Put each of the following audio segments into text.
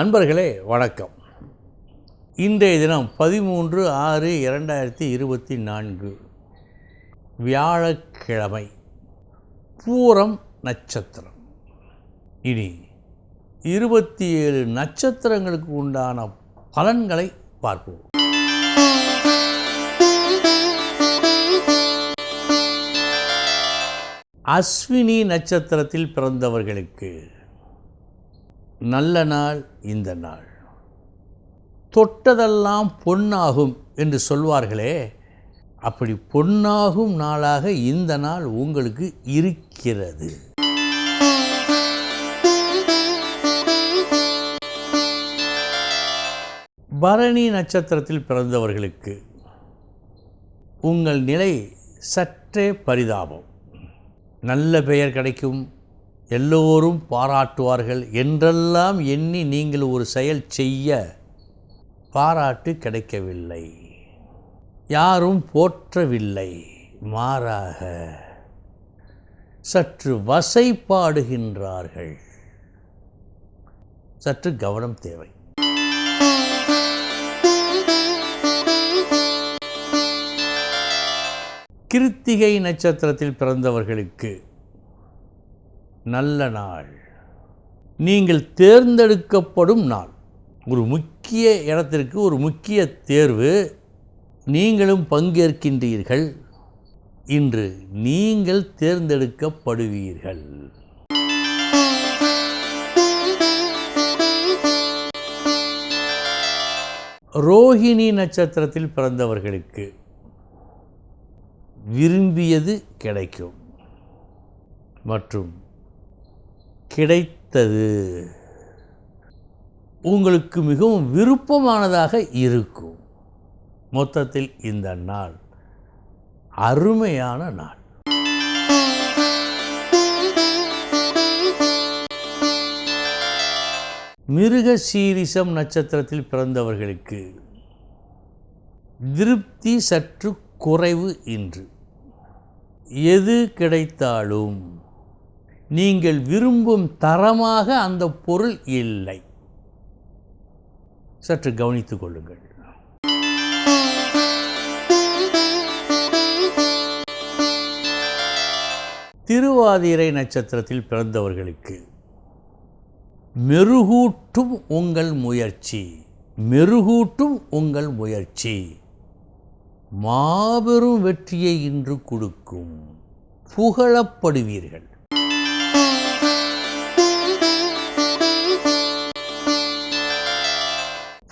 அன்பர்களே வணக்கம். இன்றைய தினம் 13/6/2024 வியாழக்கிழமை, பூரம் நட்சத்திரம். இனி 27 நட்சத்திரங்களுக்கு உண்டான பலன்களை பார்ப்போம். அஸ்வினி நட்சத்திரத்தில் பிறந்தவர்களுக்கு நல்ல நாள். இந்த நாள் தொட்டதெல்லாம் பொன்னாகும் என்று சொல்வார்களே, அப்படி பொன்னாகும் நாளாக இந்த நாள் உங்களுக்கு இருக்கிறது. பரணி நட்சத்திரத்தில் பிறந்தவர்களுக்கு உங்கள் நிலை சற்றே பரிதாபம். நல்ல பெயர் கிடைக்கும், எல்லோரும் பாராட்டுவார்கள் என்றெல்லாம் எண்ணி நீங்கள் ஒரு செயல் செய்ய பாராட்டு கிடைக்கவில்லை, யாரும் போற்றவில்லை. மாறாக சற்று வசைப்பாடுகின்றார்கள். சற்று கவனம் தேவை. கிருத்திகை நட்சத்திரத்தில் பிறந்தவர்களுக்கு நல்ல நாள். நீங்கள் தேர்ந்தெடுக்கப்படும் நாள். ஒரு முக்கிய இடத்திற்கு ஒரு முக்கிய தேர்வு, நீங்களும் பங்கேற்கின்றீர்கள். இன்று நீங்கள் தேர்ந்தெடுக்கப்படுவீர்கள். ரோஹிணி நட்சத்திரத்தில் பிறந்தவர்களுக்கு விரும்பியது கிடைக்கும் மற்றும் கிடைத்தது உங்களுக்கு மிகவும் விருப்பமானதாக இருக்கும். மொத்தத்தில் இந்த நாள் அருமையான நாள். மிருகசீரிஷம் நட்சத்திரத்தில் பிறந்தவர்களுக்கு திருப்தி சற்று குறைவு. இன்று எது கிடைத்தாலும் நீங்கள் விரும்பும் தரமாக அந்த பொருள் இல்லை. சற்று கவனித்துக் கொள்ளுங்கள். திருவாதிரை நட்சத்திரத்தில் பிறந்தவர்களுக்கு மெருகூட்டும் உங்கள் முயற்சி மாபெரும் வெற்றியை இன்று கொடுக்கும். புகழப்படுவீர்கள்.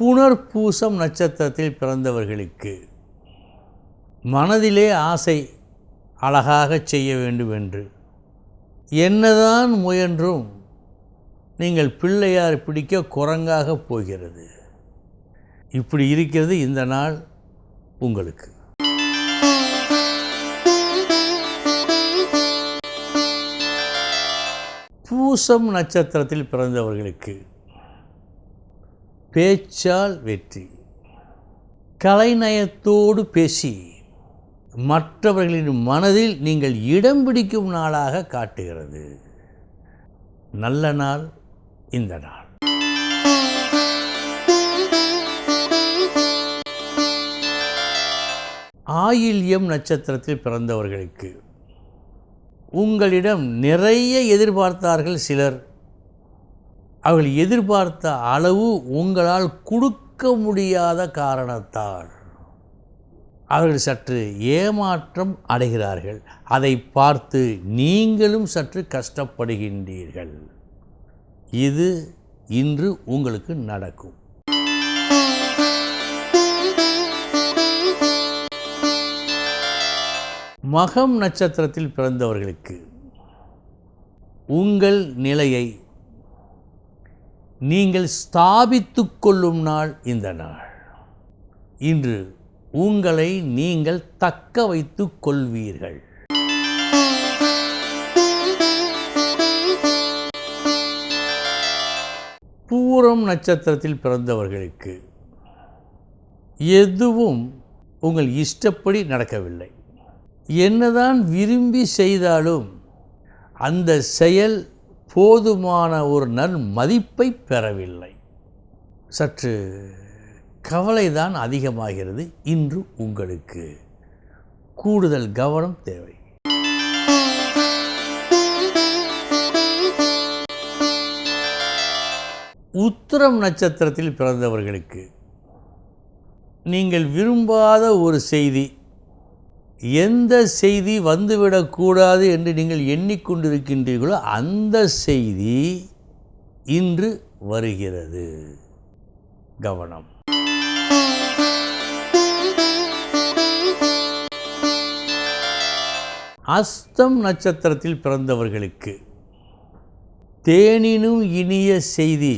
புனர்பூசம் நட்சத்திரத்தில் பிறந்தவர்களுக்கு மனதிலே ஆசை, அழகாக செய்ய வேண்டும் என்று என்னதான் முயன்றும் நீங்கள் பிள்ளையார் பிடிக்க குரங்காக போகிறது. இப்படி இருக்கிறது இந்த நாள் உங்களுக்கு. பூசம் நட்சத்திரத்தில் பிறந்தவர்களுக்கு பேச்சால் வெற்றி. கலைநயத்தோடு பேசி மற்றவர்களின் மனதில் நீங்கள் இடம் பிடிக்கும் நாளாக காட்டுகிறது. நல்ல நாள் இந்த நாள். ஆயில்யம் நட்சத்திரத்தில் பிறந்தவர்களுக்கு உங்களிடம் நிறைய எதிர்பார்த்தார்கள் சிலர். அவர்கள் எதிர்பார்த்த அளவு உங்களால் கொடுக்க முடியாத காரணத்தால் அவர்கள் சற்று ஏமாற்றம் அடைகிறார்கள். அதை பார்த்து நீங்களும் சற்று கஷ்டப்படுகின்றீர்கள். இது இன்று உங்களுக்கு நடக்கும். மகம் நட்சத்திரத்தில் பிறந்தவர்களுக்கு உங்கள் நிலையை நீங்கள் ஸ்தாபித்து கொள்ளும் நாள் இந்த நாள். இன்று உங்களை நீங்கள் தக்க வைத்துக் கொள்வீர்கள். பூரம் நட்சத்திரத்தில் பிறந்தவர்களுக்கு எதுவும் உங்கள் இஷ்டப்படி நடக்கவில்லை. என்னதான் விரும்பி செய்தாலும் அந்த செயல் போதுமான ஒரு நன்மதிப்பை பெறவில்லை. சற்று கவலைதான் அதிகமாகிறது. இன்று உங்களுக்கு கூடுதல் கவனம் தேவை. உத்திரம் நட்சத்திரத்தில் பிறந்தவர்களுக்கு நீங்கள் விரும்பாத ஒரு செய்தி, எந்த செய்தி வந்துவிடக்கூடாது என்று நீங்கள் எண்ணிக்கொண்டிருக்கின்றீர்களோ அந்த செய்தி இன்று வருகிறது. கவனம். அஸ்தம் நட்சத்திரத்தில் பிறந்தவர்களுக்கு தேனினும் இனிய செய்தி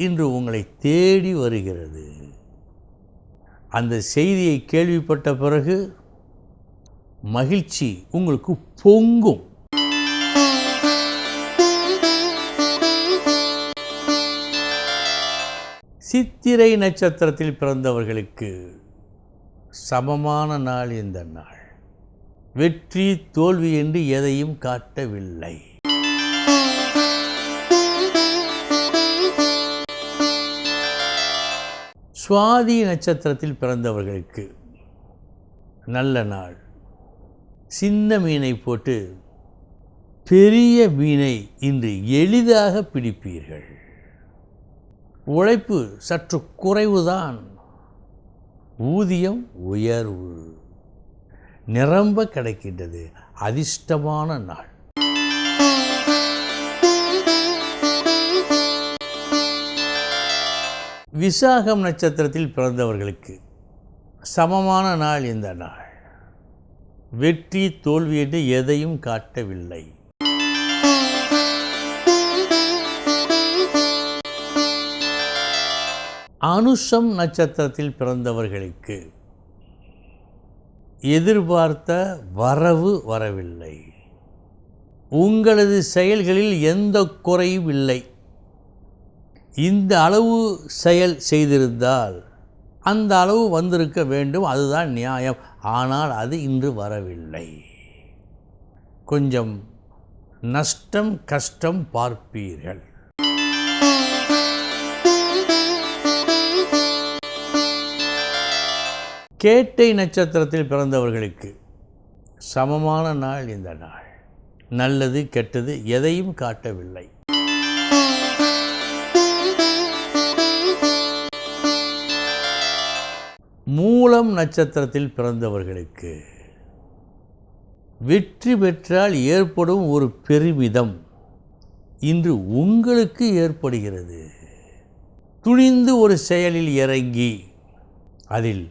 இன்று உங்களை தேடி வருகிறது. அந்த செய்தியை கேள்விப்பட்ட பிறகு மகிழ்ச்சி உங்களுக்கு பொங்கும். சித்திரை நட்சத்திரத்தில் பிறந்தவர்களுக்கு சமமான நாள் இந்த நாள். வெற்றி தோல்வி என்று எதையும் காட்டவில்லை. சுவாதி நட்சத்திரத்தில் பிறந்தவர்களுக்கு நல்ல நாள். சின்ன மீனை போட்டு பெரிய மீனை இன்று எளிதாக பிடிப்பீர்கள். உழைப்பு சற்று குறைவுதான், ஊதியம் உயர்வு நிரம்ப கிடைக்கின்றது. அதிர்ஷ்டமான நாள். விசாகம் நட்சத்திரத்தில் பிறந்தவர்களுக்கு சமமான நாள் இந்த நாள். வெற்றி தோல்வி என்று எதையும் காட்டவில்லை. அனுஷம் நட்சத்திரத்தில் பிறந்தவர்களுக்கு எதிர்பார்த்த வரவு வரவில்லை. உங்களது செயல்களில் எந்த குறையும் இல்லை. இந்த அளவு செயல் செய்திருந்தால் அந்த அளவு வந்திருக்க வேண்டும், அதுதான் நியாயம். ஆனால் அது இன்று வரவில்லை. கொஞ்சம் நஷ்டம் கஷ்டம் பார்ப்பீர்கள். கேட்டை நட்சத்திரத்தில் பிறந்தவர்களுக்கு சமமான நாள் இந்த நாள். நல்லது கெட்டது எதையும் காட்டவில்லை. மூலம் நட்சத்திரத்தில் பிறந்தவர்களுக்கு வெற்றி பெற்றால் ஏற்படும் ஒரு பெருமிதம் இன்று உங்களுக்கு ஏற்படுகிறது. துணிந்து ஒரு செயலில் இறங்கி அதில்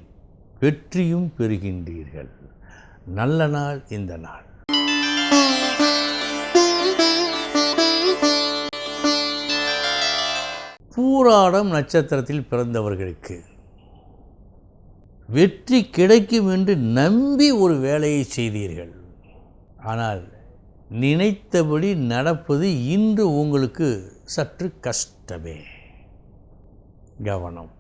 வெற்றியும் பெறுகின்றீர்கள். நல்ல நாள் இந்த நாள். பூராடம் நட்சத்திரத்தில் பிறந்தவர்களுக்கு வெற்றி கிடைக்கும் என்று நம்பி ஒரு வேலையை செய்தீர்கள். ஆனால் நினைத்தபடி நடப்பது இன்று உங்களுக்கு சற்று கஷ்டமே. கவனம்.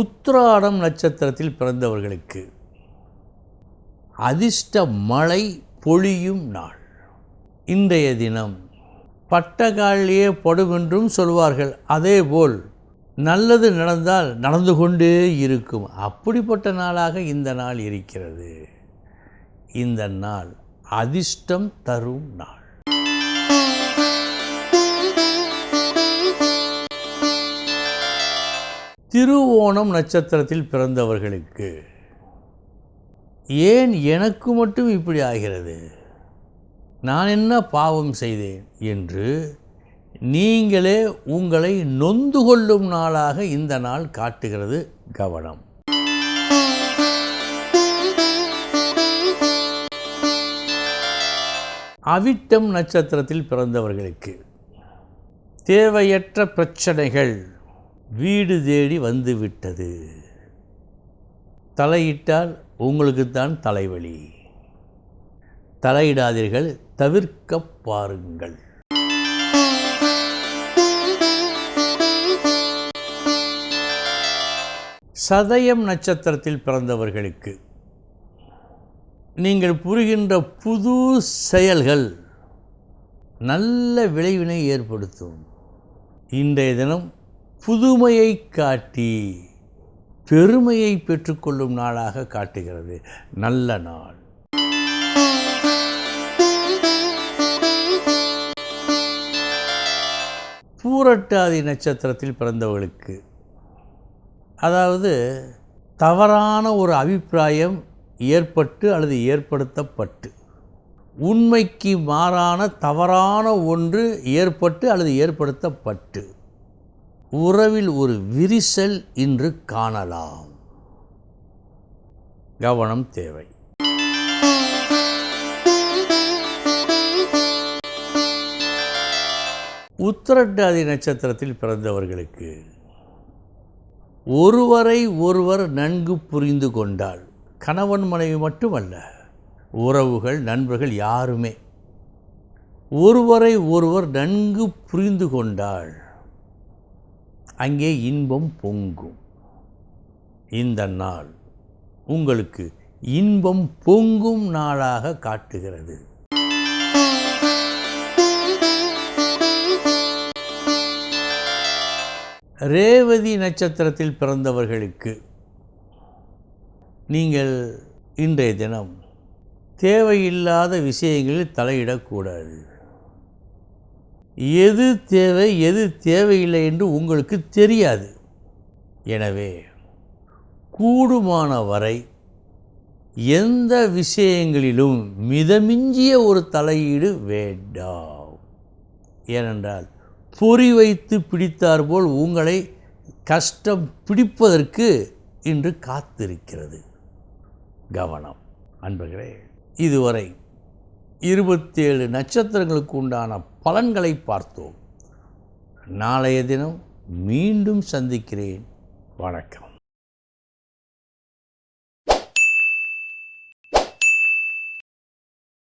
உத்திராடம் நட்சத்திரத்தில் பிறந்தவர்களுக்கு அதிர்ஷ்ட மழை பொழியும் நாள். இன்றைய தினம் பட்டகாலிலே படும் என்றும் சொல்வார்கள். அதேபோல் நல்லது நடந்தால் நடந்து கொண்டே இருக்கும். அப்படிப்பட்ட நாளாக இந்த நாள் இருக்கிறது. இந்த நாள் அதிர்ஷ்டம் தரும் நாள். திருவோணம் நட்சத்திரத்தில் பிறந்தவர்களுக்கு ஏன் எனக்கு மட்டும் இப்படி ஆகிறது, நான் என்ன பாவம் செய்தேன் என்று நீங்களே உங்களை நொந்து கொள்ளும் நாளாக இந்த நாள் காட்டுகிறது. கவனம். அவிட்டம் நட்சத்திரத்தில் பிறந்தவர்களுக்கு தேவையற்ற பிரச்சனைகள் வீடு தேடி வந்துவிட்டது. தலையிட்டால் உங்களுக்குத்தான் தலைவலி. தலையிடாதீர்கள், தவிர்க்க பாருங்கள். சதயம் நட்சத்திரத்தில் பிறந்தவர்களுக்கு நீங்கள் புரிகின்ற புது செயல்கள் நல்ல விளைவினை ஏற்படுத்தும். இன்றைய தினம் புதுமையை காட்டி பெருமையை பெற்றுக்கொள்ளும் நாளாக காட்டுகிறது. நல்ல நாள். பூரட்டாதி நட்சத்திரத்தில் பிறந்தவர்களுக்கு, அதாவது தவறான ஒரு அபிப்பிராயம் ஏற்பட்டு அல்லது ஏற்படுத்தப்பட்டு, உண்மைக்கு மாறான தவறான ஒன்று ஏற்பட்டு அல்லது ஏற்படுத்தப்பட்டு, உறவில் ஒரு விரிசல் இன்று காணலாம். கவனம் தேவை. உத்திரட்டாதி நட்சத்திரத்தில் பிறந்தவர்களுக்கு, ஒருவரை ஒருவர் நன்கு புரிந்து கொண்டால், கணவன் மனைவி மட்டுமல்ல, உறவுகள் நண்பர்கள் யாருமே ஒருவரை ஒருவர் நன்கு புரிந்து கொண்டால் அங்கே இன்பம் பொங்கும். இந்த நாள் உங்களுக்கு இன்பம் பொங்கும் நாளாக காட்டுகிறது. ரேவதி நட்சத்திரத்தில் பிறந்தவர்களுக்கு, நீங்கள் இன்றைய தினம் தேவையில்லாத விஷயங்களில் தலையிடக்கூடாது. எது தேவை எது தேவையில்லை என்று உங்களுக்கு தெரியாது. எனவே கூடுமான வரை எந்த விஷயங்களிலும் மிதமிஞ்சிய ஒரு தலையீடு வேண்டாம். ஏனென்றால் பொறி வைத்து பிடித்தாற்போல் உங்களை கஷ்டம் பிடிப்பதற்கு இன்று காத்திருக்கிறது. கவனம். அன்பர்களே, இதுவரை 27 நட்சத்திரங்களுக்கு உண்டான பலன்களை பார்த்தோம். நாளைய தினம் மீண்டும் சந்திக்கிறேன். வணக்கம்.